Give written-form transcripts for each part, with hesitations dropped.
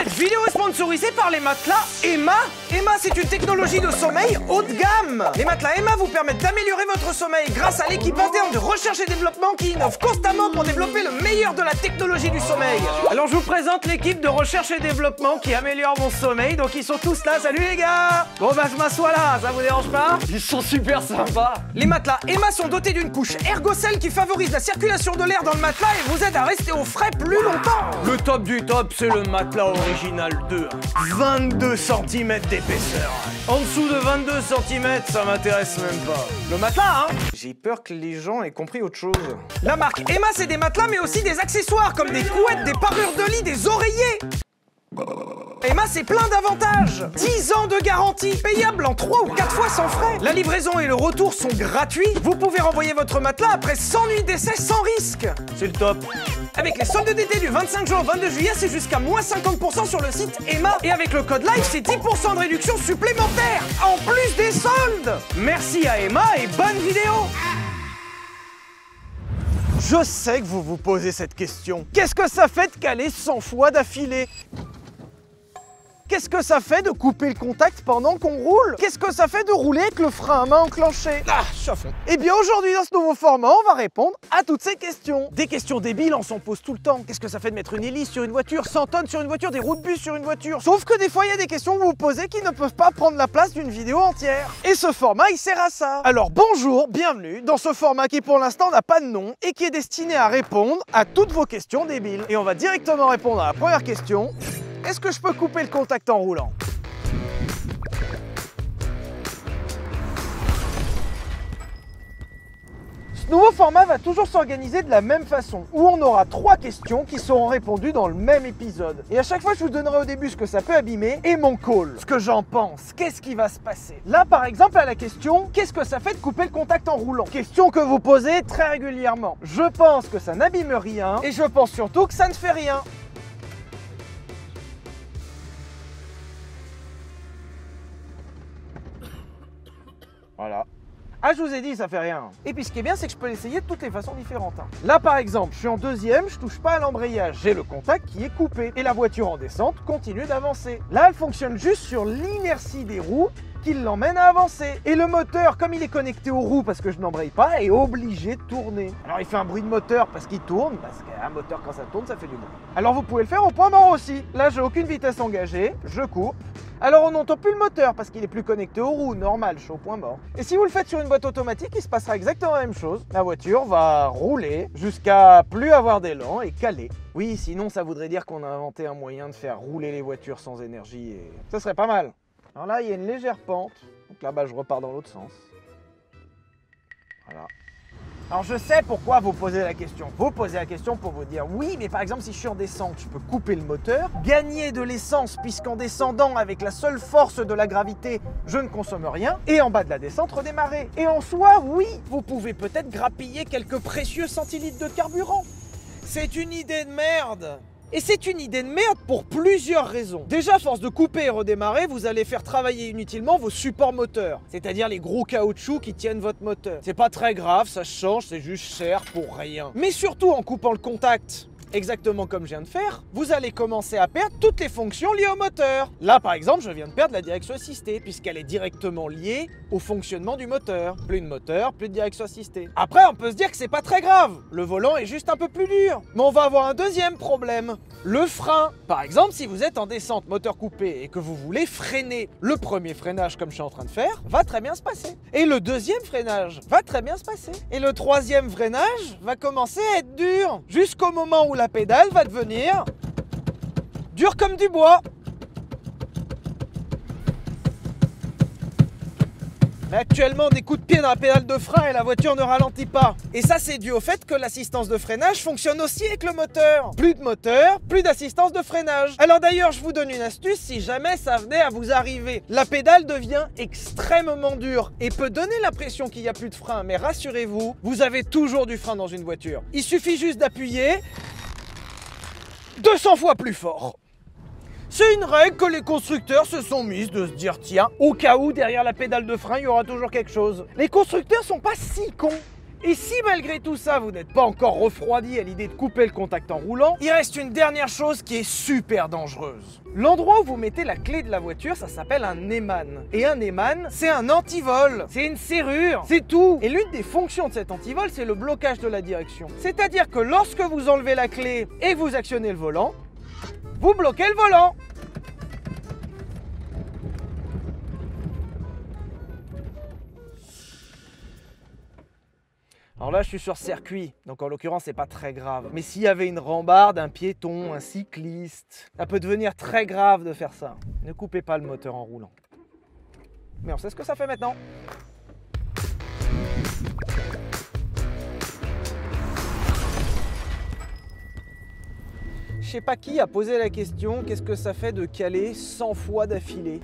Cette vidéo est sponsorisée par les matelas Emma. Emma, c'est une technologie de sommeil haut de gamme. Les matelas Emma vous permettent d'améliorer votre sommeil grâce à l'équipe interne de recherche et développement qui innove constamment pour développer le meilleur de la technologie du sommeil. Alors je vous présente l'équipe de recherche et développement qui améliore mon sommeil. Donc ils sont tous là. Salut les gars. Bon bah je m'assois là, ça vous dérange pas? Ils sont super sympas. Les matelas Emma sont dotés d'une couche Ergocell qui favorise la circulation de l'air dans le matelas et vous aide à rester au frais plus longtemps. Le top du top, c'est le matelas original 2. 22 cm d'épaisseur. En dessous de 22 cm, ça m'intéresse même pas. Le matelas, hein? J'ai peur que les gens aient compris autre chose. La marque Emma, c'est des matelas, mais aussi des accessoires comme des couettes, des parures de lit, des oreillers. Emma, c'est plein d'avantages. 10 ans de garantie, payable en 3 ou 4 fois sans frais. La livraison et le retour sont gratuits. Vous pouvez renvoyer votre matelas après 100 nuits d'essai sans risque. C'est le top. Avec les soldes d'été du 25 juin au 22 juillet, c'est jusqu'à moins 50% sur le site Emma. Et avec le code LIVE, c'est 10% de réduction supplémentaire, en plus des soldes. Merci à Emma et bonne vidéo. Je sais que vous vous posez cette question. Qu'est-ce que ça fait de caler 100 fois d'affilée? Qu'est-ce que ça fait de couper le contact pendant qu'on roule? Qu'est-ce que ça fait de rouler avec le frein à main enclenché? Ah, chafon. Eh bien aujourd'hui dans ce nouveau format, on va répondre à toutes ces questions. Des questions débiles, on s'en pose tout le temps. Qu'est-ce que ça fait de mettre une hélice sur une voiture, 100 tonnes sur une voiture, des roues de bus sur une voiture? Sauf que des fois, il y a des questions que vous vous posez qui ne peuvent pas prendre la place d'une vidéo entière. Et ce format, il sert à ça. Alors bonjour, bienvenue dans ce format qui pour l'instant n'a pas de nom et qui est destiné à répondre à toutes vos questions débiles. Et on va directement répondre à la première question. Est-ce que je peux couper le contact en roulant? Ce nouveau format va toujours s'organiser de la même façon, où on aura 3 questions qui seront répondues dans le même épisode. Et à chaque fois, je vous donnerai au début ce que ça peut abîmer et mon call, ce que j'en pense, qu'est-ce qui va se passer. Là, par exemple, à la question « Qu'est-ce que ça fait de couper le contact en roulant ?» Question que vous posez très régulièrement. Je pense que ça n'abîme rien et je pense surtout que ça ne fait rien. Voilà. Ah, je vous ai dit, ça fait rien. Et puis ce qui est bien, c'est que je peux l'essayer de toutes les façons différentes. Là, par exemple, je suis en deuxième, je touche pas à l'embrayage. J'ai le contact qui est coupé. Et la voiture en descente continue d'avancer. Là, elle fonctionne juste sur l'inertie des roues qui l'emmène à avancer. Et le moteur, comme il est connecté aux roues parce que je n'embraye pas, est obligé de tourner. Alors il fait un bruit de moteur parce qu'il tourne, parce qu'un moteur quand ça tourne, ça fait du bruit. Alors vous pouvez le faire au point mort aussi. Là, j'ai aucune vitesse engagée, je coupe. Alors on n'entend plus le moteur parce qu'il est plus connecté aux roues, normal, je suis au point mort. Et si vous le faites sur une boîte automatique, il se passera exactement la même chose. La voiture va rouler jusqu'à plus avoir d'élan et caler. Oui, sinon ça voudrait dire qu'on a inventé un moyen de faire rouler les voitures sans énergie et ça serait pas mal. Alors là, il y a une légère pente, donc là-bas je repars dans l'autre sens. Voilà. Alors je sais pourquoi vous posez la question. Vous posez la question pour vous dire oui, mais par exemple si je suis en descente, je peux couper le moteur, gagner de l'essence puisqu'en descendant avec la seule force de la gravité, je ne consomme rien, et en bas de la descente redémarrer. Et en soi, oui, vous pouvez peut-être grappiller quelques précieux centilitres de carburant. C'est une idée de merde. Et c'est une idée de merde pour plusieurs raisons. Déjà, à force de couper et redémarrer, vous allez faire travailler inutilement vos supports moteurs. C'est-à-dire les gros caoutchoucs qui tiennent votre moteur. C'est pas très grave, ça change, c'est juste cher pour rien. Mais surtout, en coupant le contact, exactement comme je viens de faire, vous allez commencer à perdre toutes les fonctions liées au moteur. Là, par exemple, je viens de perdre la direction assistée, puisqu'elle est directement liée au fonctionnement du moteur. Plus de moteur, plus de direction assistée. Après, on peut se dire que c'est pas très grave. Le volant est juste un peu plus dur. Mais on va avoir un deuxième problème. Le frein. Par exemple, si vous êtes en descente moteur coupé et que vous voulez freiner, le premier freinage, comme je suis en train de faire, va très bien se passer. Et le deuxième freinage va très bien se passer. Et le troisième freinage va commencer à être dur. Jusqu'au moment où la pédale va devenir dure comme du bois. Mais actuellement, des coups de pied dans la pédale de frein et la voiture ne ralentit pas. Et ça, c'est dû au fait que l'assistance de freinage fonctionne aussi avec le moteur. Plus de moteur, plus d'assistance de freinage. Alors d'ailleurs, je vous donne une astuce si jamais ça venait à vous arriver. La pédale devient extrêmement dure et peut donner l'impression qu'il n'y a plus de frein. Mais rassurez-vous, vous avez toujours du frein dans une voiture. Il suffit juste d'appuyer 200 fois plus fort. C'est une règle que les constructeurs se sont mises de se dire tiens, au cas où derrière la pédale de frein il y aura toujours quelque chose. Les constructeurs sont pas si cons. Et si malgré tout ça, vous n'êtes pas encore refroidi à l'idée de couper le contact en roulant, il reste une dernière chose qui est super dangereuse. L'endroit où vous mettez la clé de la voiture, ça s'appelle un éman. Et un éman, c'est un antivol, c'est une serrure, c'est tout. Et l'une des fonctions de cet antivol, c'est le blocage de la direction. C'est-à-dire que lorsque vous enlevez la clé et que vous actionnez le volant, vous bloquez le volant. Alors là, je suis sur circuit, donc en l'occurrence, c'est pas très grave. Mais s'il y avait une rambarde, un piéton, un cycliste, ça peut devenir très grave de faire ça. Ne coupez pas le moteur en roulant. Mais on sait ce que ça fait maintenant. Je sais pas qui a posé la question, qu'est-ce que ça fait de caler 100 fois d'affilée?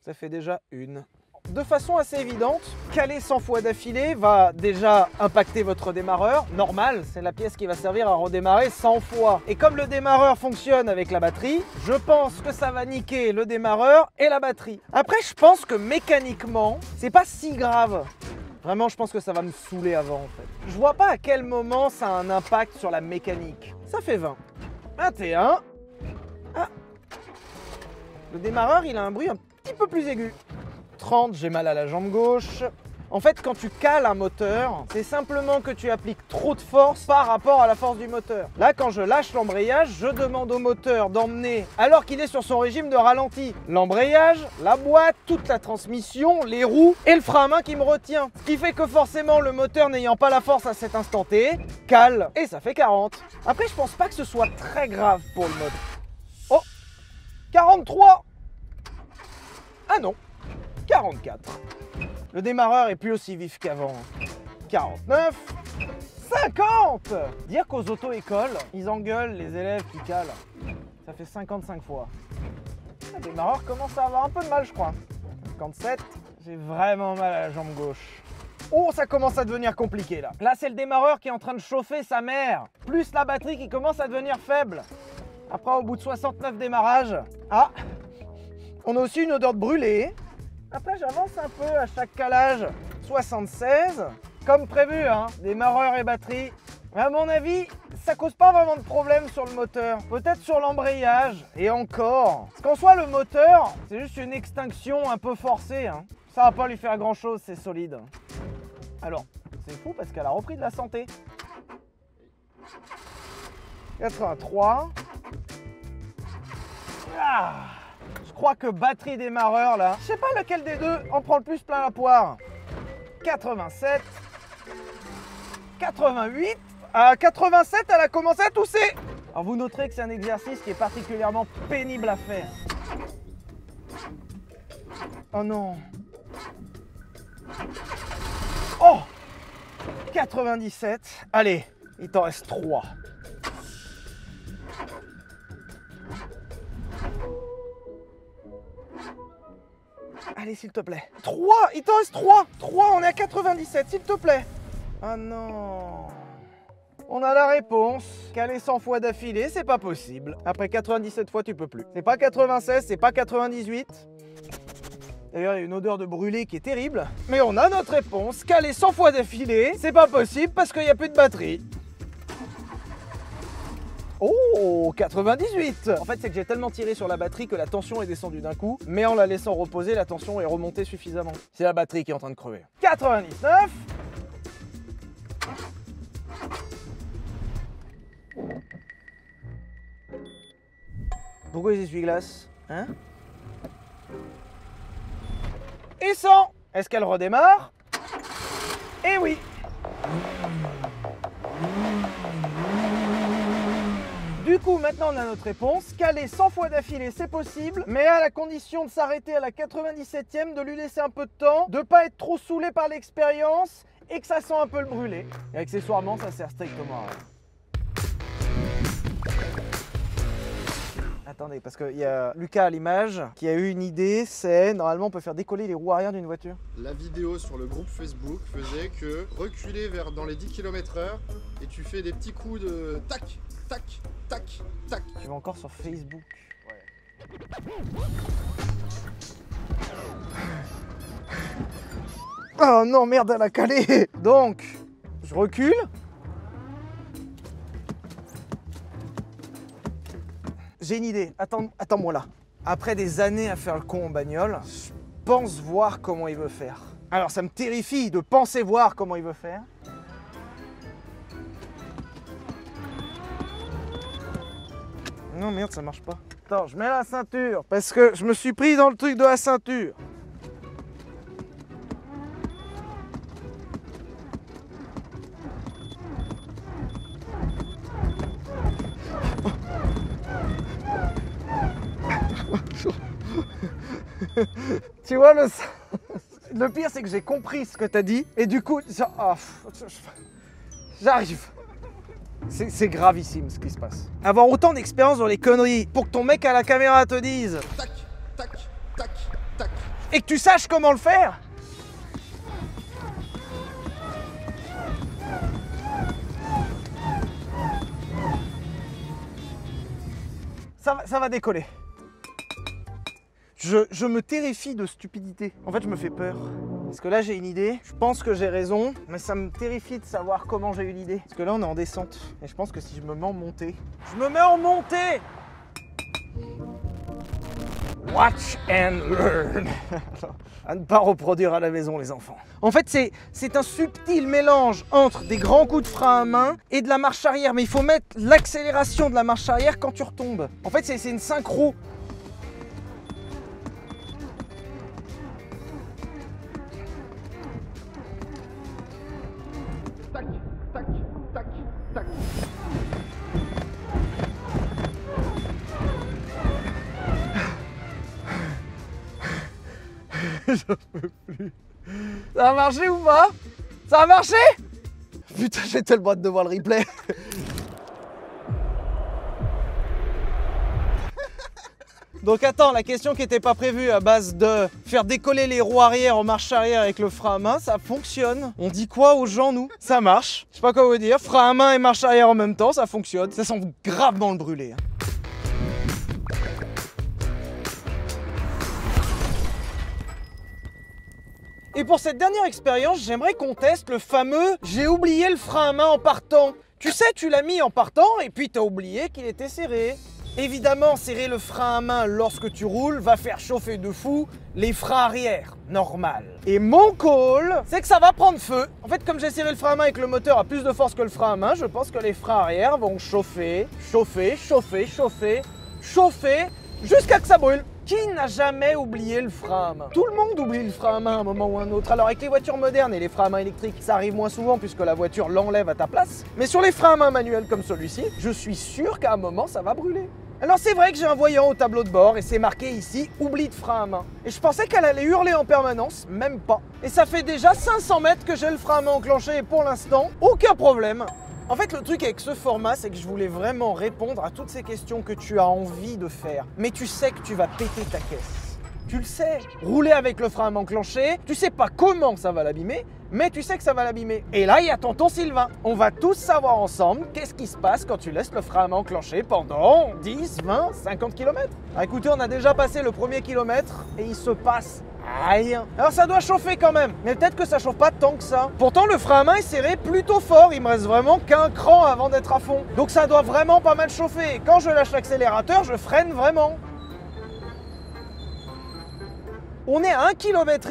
Ça fait déjà une. De façon assez évidente, caler 100 fois d'affilée va déjà impacter votre démarreur. Normal, c'est la pièce qui va servir à redémarrer 100 fois. Et comme le démarreur fonctionne avec la batterie, je pense que ça va niquer le démarreur et la batterie. Après, je pense que mécaniquement, c'est pas si grave. Vraiment, je pense que ça va me saouler avant en fait. Je vois pas à quel moment ça a un impact sur la mécanique. Ça fait 20. 21. Ah. Le démarreur, il a un bruit un petit peu plus aigu. 30, j'ai mal à la jambe gauche. En fait, quand tu cales un moteur, c'est simplement que tu appliques trop de force par rapport à la force du moteur. Là, quand je lâche l'embrayage, je demande au moteur d'emmener, alors qu'il est sur son régime de ralenti, l'embrayage, la boîte, toute la transmission, les roues et le frein à main qui me retient. Ce qui fait que forcément, le moteur n'ayant pas la force à cet instant T, cale et ça fait 40. Après, je pense pas que ce soit très grave pour le moteur. Oh, 43. Ah non. 44. Le démarreur est plus aussi vif qu'avant. 49. 50. Dire qu'aux auto-écoles, ils engueulent les élèves qui calent. Ça fait 55 fois. Le démarreur commence à avoir un peu de mal, je crois. 57. J'ai vraiment mal à la jambe gauche. Oh, ça commence à devenir compliqué là. Là, c'est le démarreur qui est en train de chauffer sa mère. Plus la batterie qui commence à devenir faible. Après, au bout de 69 démarrages, ah, on a aussi une odeur de brûlé. Après, j'avance un peu à chaque calage. 76, comme prévu, hein, démarreur et batterie. Mais à mon avis, ça cause pas vraiment de problème sur le moteur. Peut-être sur l'embrayage, et encore. Parce qu'en soi, le moteur, c'est juste une extinction un peu forcée. Hein. Ça va pas lui faire grand-chose, c'est solide. Alors, c'est fou parce qu'elle a repris de la santé. 83. Ah, je crois que batterie démarreur là, je sais pas lequel des deux en prend le plus plein la poire. 87. 88. À 87, elle a commencé à tousser. Alors vous noterez que c'est un exercice qui est particulièrement pénible à faire. Oh non. Oh, 97. Allez, il t'en reste 3. Allez, s'il te plaît. 3, il t'en reste 3. 3, on est à 97, s'il te plaît. Ah non. On a la réponse. Caler 100 fois d'affilée, c'est pas possible. Après 97 fois, tu peux plus. C'est pas 96, c'est pas 98. D'ailleurs, il y a une odeur de brûlé qui est terrible. Mais on a notre réponse. Caler 100 fois d'affilée, c'est pas possible parce qu'il n'y a plus de batterie. Oh, 98. En fait, c'est que j'ai tellement tiré sur la batterie que la tension est descendue d'un coup. Mais en la laissant reposer, la tension est remontée suffisamment. C'est la batterie qui est en train de crever. 99. Pourquoi les essuie-glaces? Hein? Et 100. Est-ce qu'elle redémarre? Eh oui. Du coup, maintenant on a notre réponse. Caler 100 fois d'affilée, c'est possible, mais à la condition de s'arrêter à la 97e, de lui laisser un peu de temps, de ne pas être trop saoulé par l'expérience et que ça sent un peu le brûlé. Et accessoirement, ça sert strictement à rien. Attendez, parce qu'il y a Lucas à l'image qui a eu une idée, c'est normalement on peut faire décoller les roues arrière d'une voiture. La vidéo sur le groupe Facebook faisait que reculer vers dans les 10 km/h et tu fais des petits coups de tac, tac, tac, tac. Tu vas encore sur Facebook. Ouais. Oh non, merde, elle a calé. Donc, je recule. J'ai une idée. Attends-moi là. Après des années à faire le con en bagnole, je pense voir comment il veut faire. Alors, ça me terrifie de penser voir comment il veut faire. Non, merde, ça marche pas. Attends, je mets la ceinture parce que je me suis pris dans le truc de la ceinture. Tu vois, le pire, c'est que j'ai compris ce que t'as dit. Et du coup, j'arrive. C'est gravissime ce qui se passe. Avoir autant d'expérience dans les conneries pour que ton mec à la caméra te dise Tac, tac, tac, tac. et que tu saches comment le faire. Ça va décoller. Je me terrifie de stupidité. En fait, je me fais peur. Parce que là, j'ai une idée. Je pense que j'ai raison, mais ça me terrifie de savoir comment j'ai eu l'idée. Parce que là, on est en descente. Et je pense que si je me mets en montée... Je me mets en montée! Watch and learn. À ne pas reproduire à la maison, les enfants. En fait, c'est un subtil mélange entre des grands coups de frein à main et de la marche arrière. Mais il faut mettre l'accélération de la marche arrière quand tu retombes. En fait, c'est une synchro. Tac, tac, tac, tac. J'en peux plus. Ça a marché ou pas? Ça a marché? Putain, j'ai tellement hâte de voir le replay. Donc attends, la question qui n'était pas prévue à base de faire décoller les roues arrière en marche arrière avec le frein à main, ça fonctionne. On dit quoi aux gens, nous? Ça marche. Je sais pas quoi vous dire. Frein à main et marche arrière en même temps, ça fonctionne. Ça sent gravement le brûler. Et pour cette dernière expérience, j'aimerais qu'on teste le fameux « j'ai oublié le frein à main en partant ». Tu sais, tu l'as mis en partant et puis t'as oublié qu'il était serré. Évidemment, serrer le frein à main lorsque tu roules va faire chauffer de fou les freins arrière, normal. Et mon call, c'est que ça va prendre feu. En fait, comme j'ai serré le frein à main et que le moteur a plus de force que le frein à main, je pense que les freins arrière vont chauffer, chauffer, chauffer, chauffer, chauffer, jusqu'à que ça brûle. Qui n'a jamais oublié le frein à main? Tout le monde oublie le frein à main à un moment ou à un autre. Alors avec les voitures modernes et les freins à main électriques, ça arrive moins souvent puisque la voiture l'enlève à ta place. Mais sur les freins à main manuels comme celui-ci, je suis sûr qu'à un moment, ça va brûler. Alors c'est vrai que j'ai un voyant au tableau de bord et c'est marqué ici « Oubli de frein à main ». Et je pensais qu'elle allait hurler en permanence, même pas. Et ça fait déjà 500 mètres que j'ai le frein à main enclenché et pour l'instant, aucun problème. En fait, le truc avec ce format, c'est que je voulais vraiment répondre à toutes ces questions que tu as envie de faire. Mais tu sais que tu vas péter ta caisse. Tu le sais. Rouler avec le frein à main enclenché, tu sais pas comment ça va l'abîmer, mais tu sais que ça va l'abîmer. Et là, il y a tonton Sylvain. On va tous savoir ensemble qu'est-ce qui se passe quand tu laisses le frein à main enclenché pendant 10, 20, 50 km. Ah, écoutez, on a déjà passé le premier kilomètre et il se passe rien. Alors ça doit chauffer quand même, mais peut-être que ça chauffe pas tant que ça. Pourtant, le frein à main est serré plutôt fort. Il me reste vraiment qu'un cran avant d'être à fond. Donc ça doit vraiment pas mal chauffer. Et quand je lâche l'accélérateur, je freine vraiment. On est à 1,5 km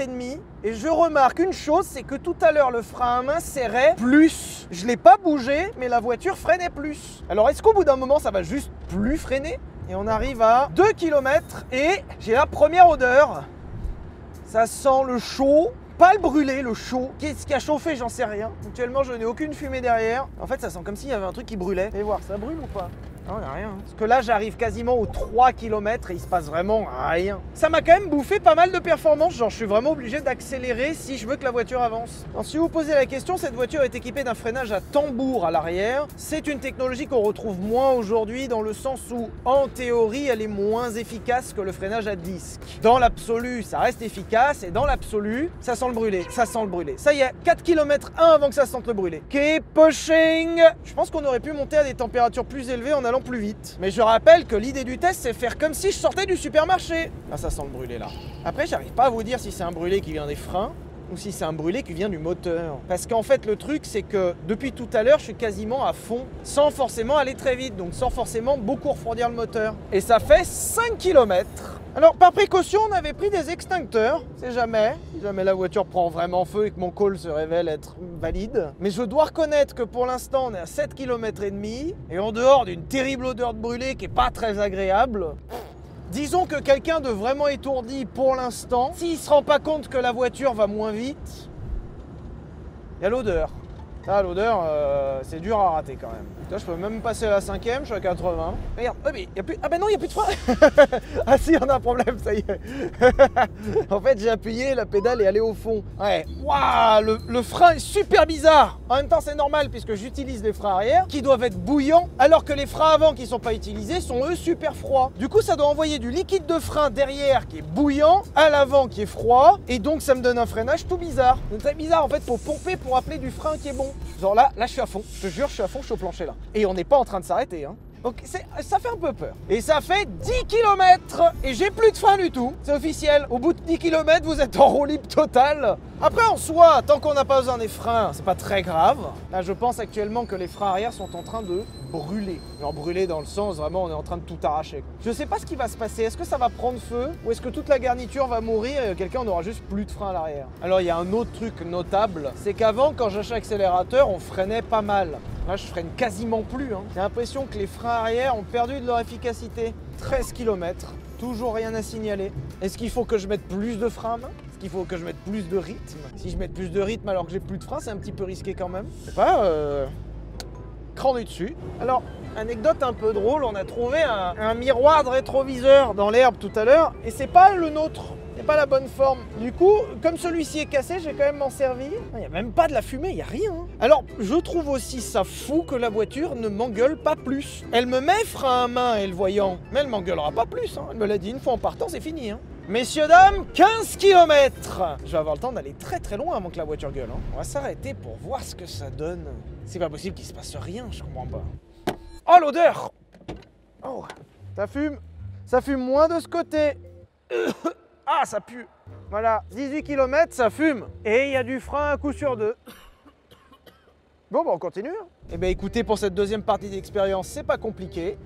et je remarque une chose, c'est que tout à l'heure le frein à main serrait plus. Je l'ai pas bougé, mais la voiture freinait plus. Alors est-ce qu'au bout d'un moment ça va juste plus freiner? Et on arrive à 2 km et j'ai la première odeur. Ça sent le chaud, pas le brûlé, le chaud. Qu'est-ce qui a chauffé? J'en sais rien. Actuellement je n'ai aucune fumée derrière. En fait ça sent comme s'il y avait un truc qui brûlait. Fais voir, ça brûle ou pas? Non, il n'y a rien. Parce que là, j'arrive quasiment aux 3 km et il se passe vraiment rien. Ça m'a quand même bouffé pas mal de performance. Genre, je suis vraiment obligé d'accélérer si je veux que la voiture avance. Alors, si vous posez la question, cette voiture est équipée d'un freinage à tambour à l'arrière. C'est une technologie qu'on retrouve moins aujourd'hui dans le sens où, en théorie, elle est moins efficace que le freinage à disque. Dans l'absolu, ça reste efficace et dans l'absolu, ça sent le brûler. Ça sent le brûler. Ça y est, 4 km 1 avant que ça sente le brûler. Keep pushing. Je pense qu'on aurait pu monter à des températures plus élevées en allant plus vite. Mais je rappelle que l'idée du test, c'est faire comme si je sortais du supermarché. Là, ça sent le brûler là. Après, j'arrive pas à vous dire si c'est un brûlé qui vient des freins ou si c'est un brûlé qui vient du moteur. Parce qu'en fait, le truc, c'est que depuis tout à l'heure, je suis quasiment à fond, sans forcément aller très vite, donc sans forcément beaucoup refroidir le moteur. Et ça fait 5 km. Alors, par précaution, on avait pris des extincteurs, si jamais la voiture prend vraiment feu et que mon call se révèle être valide. Mais je dois reconnaître que pour l'instant, on est à 7 km et demi, et en dehors d'une terrible odeur de brûlé qui est pas très agréable, disons que quelqu'un de vraiment étourdi pour l'instant, s'il se rend pas compte que la voiture va moins vite, il y a l'odeur. Ça, l'odeur, c'est dur à rater quand même. Là, je peux même passer à la 5e, je suis à 80. Regarde, oh, mais y a plus... Ah ben non, il n'y a plus de frein. Ah si, on a un problème, ça y est. En fait, j'ai appuyé, la pédale est allée au fond. Ouais, waouh, le frein est super bizarre. En même temps, c'est normal puisque j'utilise les freins arrière qui doivent être bouillants, alors que les freins avant qui ne sont pas utilisés sont eux super froids. Du coup, ça doit envoyer du liquide de frein derrière qui est bouillant, à l'avant qui est froid, et donc ça me donne un freinage tout bizarre. C'est très bizarre, en fait, faut pomper pour appeler du frein qui est bon. Genre là, je suis à fond, je te jure, je suis à fond, je suis au plancher là. Et on n'est pas en train de s'arrêter, hein. Donc ça fait un peu peur. Et ça fait 10 km et j'ai plus de frein du tout. C'est officiel. Au bout de 10 km, vous êtes en roue libre totale. Après, en soi, tant qu'on n'a pas besoin des freins, c'est pas très grave. Là, je pense actuellement que les freins arrière sont en train de brûler. Alors brûler dans le sens, vraiment, on est en train de tout arracher. Je sais pas ce qui va se passer. Est-ce que ça va prendre feu ou est-ce que toute la garniture va mourir et quelqu'un n'aura juste plus de frein à l'arrière? Alors, il y a un autre truc notable, c'est qu'avant, quand j'achetais l'accélérateur, on freinait pas mal. Là, je freine quasiment plus. J'ai l'impression que les freins arrière ont perdu de leur efficacité. 13 km, toujours rien à signaler. Est-ce qu'il faut que je mette plus de frein à main? Est-ce qu'il faut que je mette plus de rythme? Si je mets plus de rythme alors que j'ai plus de frein, c'est un petit peu risqué quand même. Je sais pas, cran du dessus. Alors, anecdote un peu drôle, on a trouvé un miroir de rétroviseur dans l'herbe tout à l'heure et c'est pas le nôtre. C'est pas la bonne forme. Du coup, comme celui-ci est cassé, j'ai quand même m'en servir. Il n'y a même pas de la fumée, il n'y a rien. Alors, je trouve aussi ça fou que la voiture ne m'engueule pas plus. Elle me met frein à main et le voyant, mais elle m'engueulera pas plus. Elle me l'a dit une fois en partant, c'est fini. Messieurs, dames, 15 km. Je vais avoir le temps d'aller très très loin avant que la voiture gueule. On va s'arrêter pour voir ce que ça donne. C'est pas possible qu'il se passe rien, je comprends pas. Oh, l'odeur! Oh, ça fume. Ça fume moins de ce côté. Ah, ça pue. Voilà, 18 km, ça fume. Et il y a du frein à coup sur deux. Bon, bah on continue. Eh bien écoutez, pour cette deuxième partie d'expérience, c'est pas compliqué.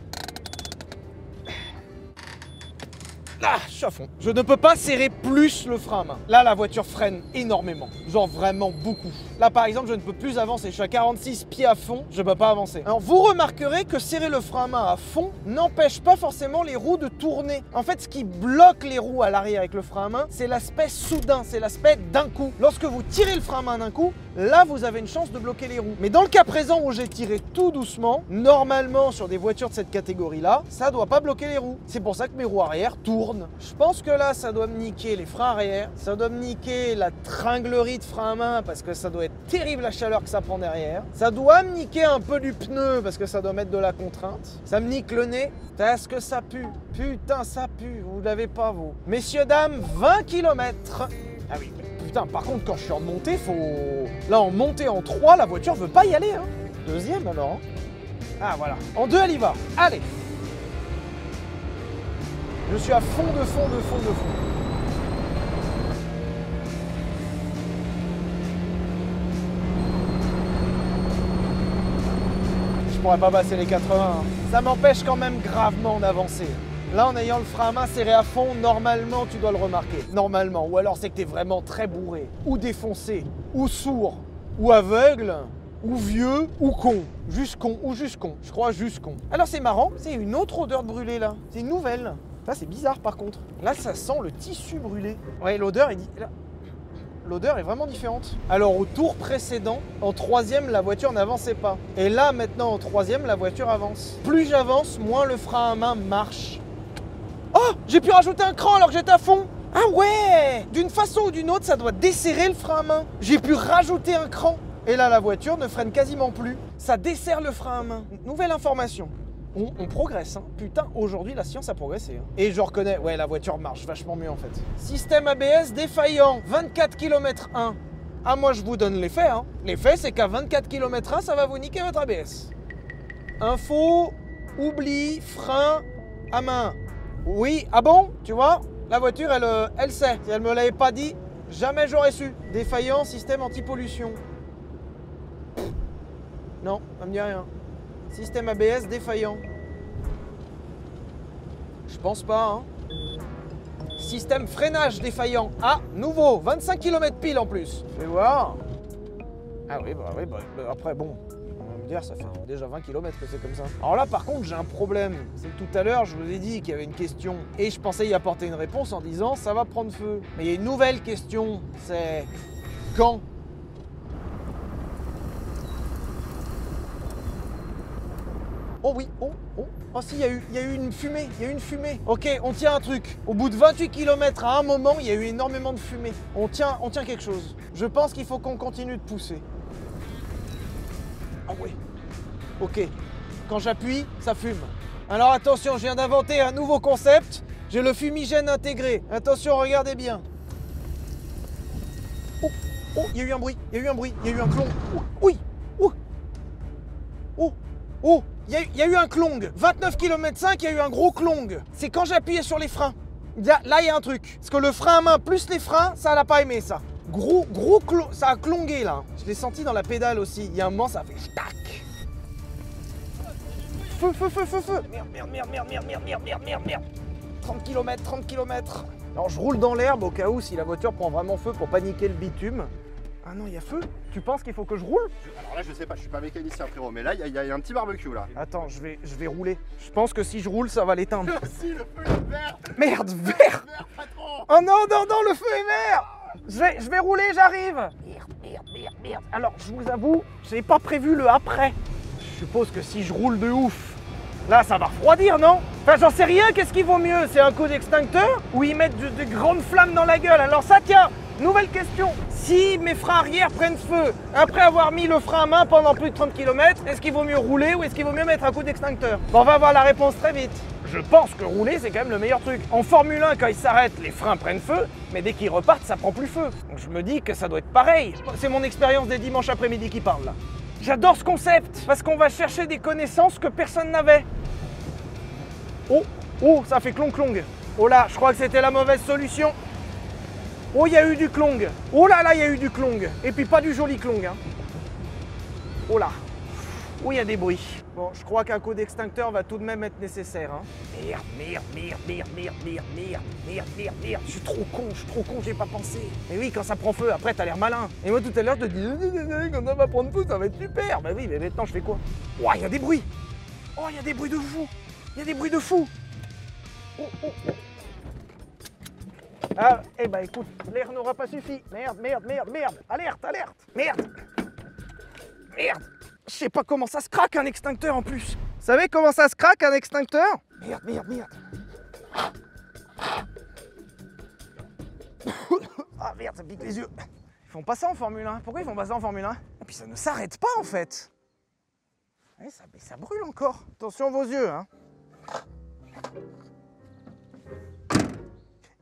Ah, je suis à fond. Je ne peux pas serrer plus le frein à main. Là, la voiture freine énormément. Genre vraiment beaucoup. Là, par exemple, je ne peux plus avancer. Je suis à 46 pieds à fond. Je ne peux pas avancer. Alors, vous remarquerez que serrer le frein à main à fond n'empêche pas forcément les roues de tourner. En fait, ce qui bloque les roues à l'arrière avec le frein à main, c'est l'aspect soudain. C'est l'aspect d'un coup. Lorsque vous tirez le frein à main d'un coup, là, vous avez une chance de bloquer les roues. Mais dans le cas présent où j'ai tiré tout doucement, normalement, sur des voitures de cette catégorie-là, ça ne doit pas bloquer les roues. C'est pour ça que mes roues arrière tournent. Je pense que là, ça doit me niquer les freins arrière, ça doit me niquer la tringlerie de frein à main parce que ça doit être terrible la chaleur que ça prend derrière. Ça doit me niquer un peu du pneu parce que ça doit mettre de la contrainte. Ça me nique le nez. Est-ce que ça pue? Putain, ça pue. Vous l'avez pas, vous. Messieurs, dames, 20 km. Ah oui, putain, par contre, quand je suis en montée, faut... Là, en montée en 3, la voiture veut pas y aller. Deuxième, alors. Ah, voilà. En 2, elle y va. Allez. Je suis à fond de fond de fond de fond. Je pourrais pas passer les 80. Ça m'empêche quand même gravement d'avancer. Là, en ayant le frein à main serré à fond, normalement, tu dois le remarquer. Normalement. Ou alors, c'est que tu es vraiment très bourré, ou défoncé, ou sourd, ou aveugle, ou vieux, ou con. Juste con, ou juste con. Je crois juste con. Alors, c'est marrant, c'est une autre odeur de brûlé, là. C'est une nouvelle. Là, c'est bizarre, par contre. Là, ça sent le tissu brûlé. Ouais, l'odeur, l'odeur est vraiment différente. Alors, au tour précédent, en 3e, la voiture n'avançait pas. Et là, maintenant, en 3e, la voiture avance. Plus j'avance, moins le frein à main marche. Oh, j'ai pu rajouter un cran alors que j'étais à fond. Ah ouais! D'une façon ou d'une autre, ça doit desserrer le frein à main. J'ai pu rajouter un cran. Et là, la voiture ne freine quasiment plus. Ça desserre le frein à main. Nouvelle information. On progresse, Putain, aujourd'hui, la science a progressé. Et je reconnais, ouais, la voiture marche vachement mieux, en fait. Système ABS défaillant, 24 km/h. Ah, moi, je vous donne les faits, Les faits, c'est qu'à 24 km/h, ça va vous niquer votre ABS. Info, oubli, frein à main. Oui, ah bon? Tu vois, la voiture, elle sait. Si elle me l'avait pas dit, Jamais j'aurais su. Défaillant, système anti-pollution. Non, ça me dit rien. Système ABS défaillant. Je pense pas, hein. Système freinage défaillant. Ah, nouveau, 25 km pile en plus. Je vais voir. Ah oui, après, bon, on va me dire, ça fait déjà 20 km que c'est comme ça. Alors là, par contre, j'ai un problème. C'est que tout à l'heure, je vous ai dit qu'il y avait une question. Et je pensais y apporter une réponse en disant, ça va prendre feu. Mais il y a une nouvelle question, c'est quand ? Oh oui, oh si, il y a eu une fumée, Ok, on tient un truc. Au bout de 28 km, à un moment, il y a eu énormément de fumée. On tient quelque chose. Je pense qu'il faut qu'on continue de pousser. Ah oui. Ok, quand j'appuie, ça fume. Alors attention, je viens d'inventer un nouveau concept. J'ai le fumigène intégré. Attention, regardez bien. Oh, il y a eu un bruit, il y a eu un clong. Oui, il y a eu un clong. 29 km/h, il y a eu un gros clong. C'est quand j'appuyais sur les freins. Là, il y a un truc. Parce que le frein à main plus les freins, ça l'a pas aimé, ça. Gros clong, ça a clongué, là. Je l'ai senti dans la pédale aussi. Il y a un moment, ça a fait tac. Feu. Merde. 30 km. Alors, je roule dans l'herbe au cas où, si la voiture prend vraiment feu pour paniquer le bitume. Ah non, il y a feu. Tu penses qu'il faut que je roule? Alors là, je sais pas, je suis pas mécanicien, frérot, mais là, il y a un petit barbecue, là. Attends, je vais rouler. Je pense que si je roule, ça va l'éteindre. Si, le feu est vert. Merde, vert. Patron. Oh non, le feu est vert. Je vais rouler, j'arrive. Merde. Alors, je vous avoue, j'ai pas prévu le après. Je suppose que si je roule de ouf, là, ça va refroidir, non? Enfin, j'en sais rien, qu'est-ce qui vaut mieux? C'est un coup d'extincteur ou ils mettent de grandes flammes dans la gueule? Alors ça, tiens, nouvelle question. Si mes freins arrière prennent feu, après avoir mis le frein à main pendant plus de 30 km, est-ce qu'il vaut mieux rouler ou est-ce qu'il vaut mieux mettre un coup d'extincteur? Bon, on va avoir la réponse très vite. Je pense que rouler, c'est quand même le meilleur truc. En Formule 1, quand ils s'arrêtent, les freins prennent feu, mais dès qu'ils repartent, ça prend plus feu. Donc je me dis que ça doit être pareil. C'est mon expérience des dimanches après-midi qui parle, là. J'adore ce concept, parce qu'on va chercher des connaissances que personne n'avait. Oh, ça fait clong. Oh là, je crois que c'était la mauvaise solution. Oh, il y a eu du clong. Oh là, il y a eu du clong. Et puis pas du joli clong, hein. Oh là. Oh, il y a des bruits. Bon, je crois qu'un coup d'extincteur va tout de même être nécessaire, hein. Merde. Je suis trop con, j'ai pas pensé. Mais oui, quand ça prend feu, après, t'as l'air malin. Et moi, tout à l'heure, je te dis, quand ça va prendre feu, ça va être super. Bah oui, mais maintenant, je fais quoi? Oh, il y a des bruits. Oh, il y a des bruits de fou. Oh. Ah, eh ben écoute, l'air n'aura pas suffi. Merde. Alerte. Merde. Je sais pas comment ça se craque un extincteur en plus. Vous savez comment ça se craque un extincteur? Merde. Ah merde, ça pique les yeux. Ils font pas ça en Formule 1. Pourquoi ils font pas ça en Formule 1? Et puis ça ne s'arrête pas en fait. Ouais, ça brûle encore. Attention vos yeux, hein.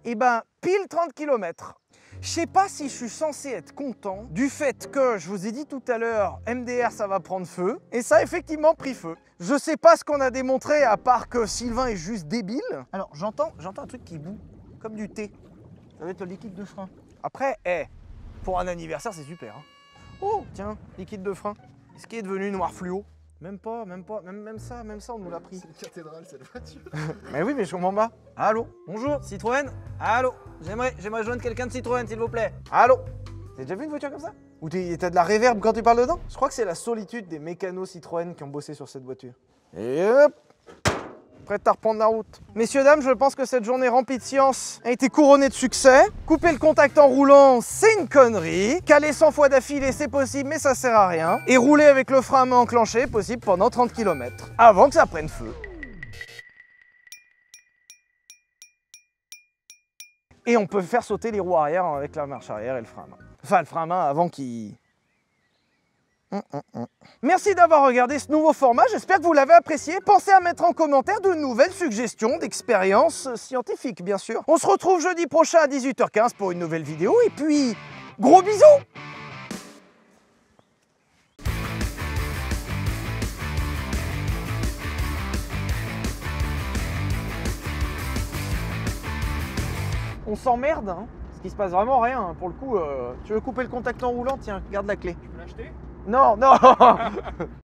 Et ben, pile 30 km. Je sais pas si je suis censé être content du fait que, je vous ai dit tout à l'heure, MDR ça va prendre feu, et ça a effectivement pris feu. Je sais pas ce qu'on a démontré à part que Sylvain est juste débile. Alors j'entends un truc qui bout, comme du thé. Ça va être le liquide de frein. Après, pour un anniversaire c'est super, hein. Oh, tiens, liquide de frein. Est-ce qu'il est devenu noir fluo? Même ça, on nous l'a pris. C'est une cathédrale cette voiture. Mais oui, mais je comprends pas. Allô? Bonjour, Citroën? Allô? J'aimerais joindre quelqu'un de Citroën, s'il vous plaît. Allô? T'as déjà vu une voiture comme ça? Ou t'as de la réverb quand tu parles dedans? Je crois que c'est la solitude des mécanos Citroën qui ont bossé sur cette voiture. Et hop! Prête à reprendre la route. Messieurs, dames, je pense que cette journée remplie de science a été couronnée de succès. Couper le contact en roulant, c'est une connerie. Caler 100 fois d'affilée, c'est possible, mais ça sert à rien. Et rouler avec le frein à main enclenché, possible pendant 30 km, avant que ça prenne feu. Et on peut faire sauter les roues arrière avec la marche arrière et le frein à main. Enfin, le frein à main avant qu'il... Merci d'avoir regardé ce nouveau format, j'espère que vous l'avez apprécié. Pensez à mettre en commentaire de nouvelles suggestions d'expériences scientifiques, bien sûr. On se retrouve jeudi prochain à 18h15 pour une nouvelle vidéo, et puis, gros bisous! On s'emmerde, hein, parce qu'il se passe vraiment rien. Hein. Pour le coup, tu veux couper le contact en roulant, tiens, garde la clé. Tu peux l'acheter? Non, non